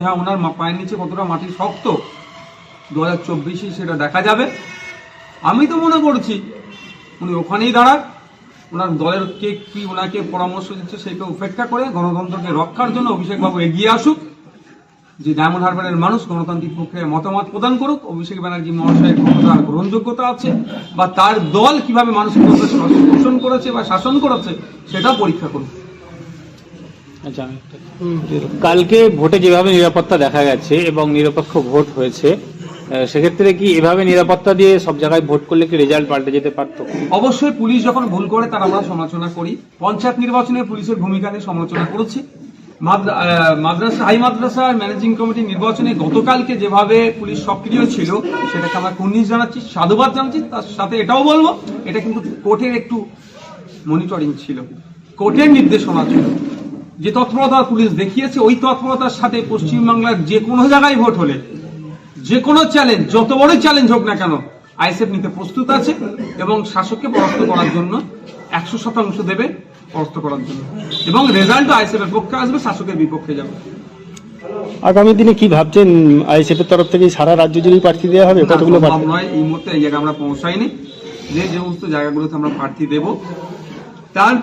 হ্যাঁ, ওনার পায়ের নিচে কতটা মাটি শক্ত 2024 সেটা দেখা যাবে। আমি তো মনে করছি উনি ওখানেই দাঁড়ান, ওনার দলের কে কি ওনাকে পরামর্শ দিচ্ছে সেটা উপেক্ষা করে গণতন্ত্রকে রক্ষার জন্য অভিষেকবাবু এগিয়ে আসুক। যে ডায়মন্ড হারবারের মানুষ গণতান্ত্রিক পক্ষে মতামত প্রদান করুক, অভিষেক ব্যানার্জি মহাশয়ের ক্ষমতা গ্রহণযোগ্যতা আছে বা তার দল কিভাবে মানুষের মধ্যে শোষণ করেছে বা শাসন করেছে সেটা পরীক্ষা করুক। আচ্ছা, কালকে ভোটে যেভাবে নিরাপত্তা দেখা গেছে এবং নিরপেক্ষ ভোট হয়েছে, সেক্ষেত্রে কি এভাবে নিরাপত্তা দিয়ে সব জায়গায় ভোট করলে কি রেজাল্ট পাল্টে যেতে পারতো? অবশ্যই পুলিশ যখন ভুল করে তার আমরা সমালোচনা করি। পঞ্চায়েত নির্বাচনে পুলিশের ভূমিকা নিয়ে সমালোচনা করেছি। মাদ্রাসা হাই মাদ্রাসার ম্যানেজিং কমিটি নির্বাচনে গতকালকে যেভাবে পুলিশ সক্রিয় ছিল সেটাকে আমরা কুর্নিশ জানাচ্ছি, সাধুবাদ জানাচ্ছি। তার সাথে এটাও বলবো এটা কিন্তু কোর্টের একটু মনিটরিং ছিল, কোর্টের নির্দেশনা ছিল। যে তৎপরতা পুলিশ দেখিয়েছে ওই তৎপরতার সাথে পশ্চিমবাংলার যে কোনো জায়গায় ভোট হলে যে কোনো চ্যালেঞ্জ, যত বড় চ্যালেঞ্জ হোক না কেন, আইএসএফ নিতে প্রস্তুত আছে এবং শাসককে পরাস্ত করার জন্য 100% দেবে পরাস্ত করার জন্য, এবং রেজাল্টও আইএসএফ এর পক্ষে আসবে, শাসকের বিপক্ষে যাবে। আগামী দিনে কি ভাবছেন? আইএসএফ এর তরফ থেকে সারা রাজ্য জুড়ে প্রার্থী দেওয়া হবে? কতগুলো সম্ভব নয় এই মুহূর্তে, এই জায়গায় আমরা পৌঁছাইনি। যে সমস্ত জায়গাগুলোতে আমরা প্রার্থী দেব তার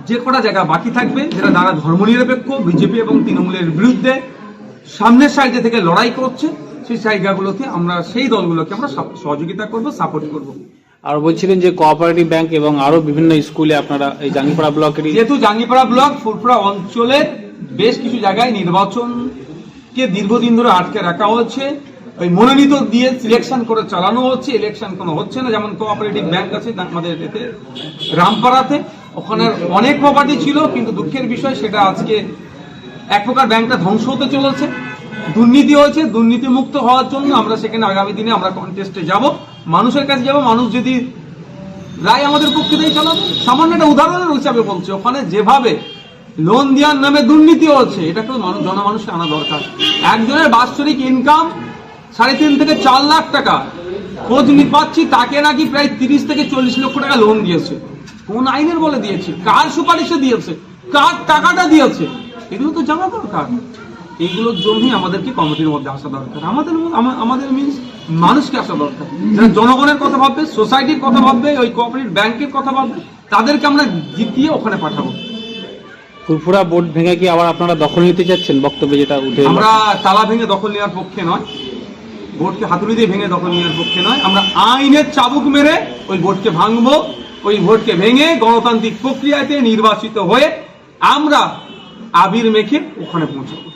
যে কটা জায়গা বাকি থাকবে যেটা দ্বারা ধর্মনিরপেক্ষ বিজেপি এবং তৃণমূলের বিরুদ্ধে সামনের সাইডে থেকে লড়াই করছে, সেই জায়গাগুলোতে আমরা সেই দলগুলোকে আমরা সহযোগিতা করব, সাপোর্ট করব। আর বলছিলেন যে কোঅপারেটিভ ব্যাংক এবং আরো বিভিন্ন স্কুলে আপনারা এই জাঙ্গিপাড়া ব্লকের, যেহেতু জাঙ্গিপাড়া ব্লক ফুরফুরা অঞ্চলের বেশ কিছু জায়গায় নির্বাচনকে দীর্ঘদিন ধরে আটকে রাখা হচ্ছে, ওই মনোনীত দিয়ে সিলেকশন করে চালানো হচ্ছে, ইলেকশন কোনো হচ্ছে না। যেমন কোঅপারেটিভ ব্যাংক আছে আমাদের এতে রামপাড়াতে, ওখানে অনেক প্রপার্টি ছিল, কিন্তু দুঃখের বিষয় সেটা আজকে এক প্রকার ব্যাংকটা ধ্বংস হতে চলেছে, দুর্নীতি হয়েছে। দুর্নীতি মুক্ত হওয়ার জন্য আমরা সেখানে আগামী দিনে আমরা কন্টেস্টে যাব, মানুষের কাছে যাব। মানুষ যদি রায় আমাদের পক্ষে দিয়ে চালাবে। সামান্য একটা উদাহরণের হিসাবে বলছে, ওখানে যেভাবে লোন দেওয়ার নামে দুর্নীতি হচ্ছে এটাকে জনমানুষে আনা দরকার। একজনের বাৎসরিক ইনকাম 3.5 থেকে 4 লাখ টাকা, খোঁজ পাচ্ছি তাকে নাকি প্রায় 30 থেকে 40 লক্ষ টাকা লোন দিয়েছে। কোন আইনের বলে দিয়েছে, কার সুপারিশে দিয়েছে, কার টাকাটা দিয়েছে, এগুলো তো জানা দরকার। এইগুলোর জন্যই আমাদেরকে কমিটির মধ্যে আসা দরকার। আমাদের মিনস মানুষকে আসা দরকার, যারা জনগণের কথা ভাববে, সোসাইটির কথা ভাববে, ওই কোঅপারেটিভ ব্যাংকের কথা ভাববে, তাদেরকে আমরা জিতিয়ে ওখানে পাঠাবো। ফুরফুরা বোর্ড ভেঙে কি আবার আপনারা দখল নিতে চাচ্ছেন? বক্তব্যে যেটা উঠে, আমরা তালা ভেঙে দখল নেওয়ার পক্ষে নয়, ভোটকে হাতুড়ি দিয়ে ভেঙে দখল নেওয়ার পক্ষে নয়। আমরা আইনের চাবুক মেরে ওই ভোটকে ভাঙবো, ওই ভোটকে ভেঙে গণতান্ত্রিক প্রক্রিয়াতে নির্বাচিত হয়ে আমরা আবির মেখে ওখানে পৌঁছাবো।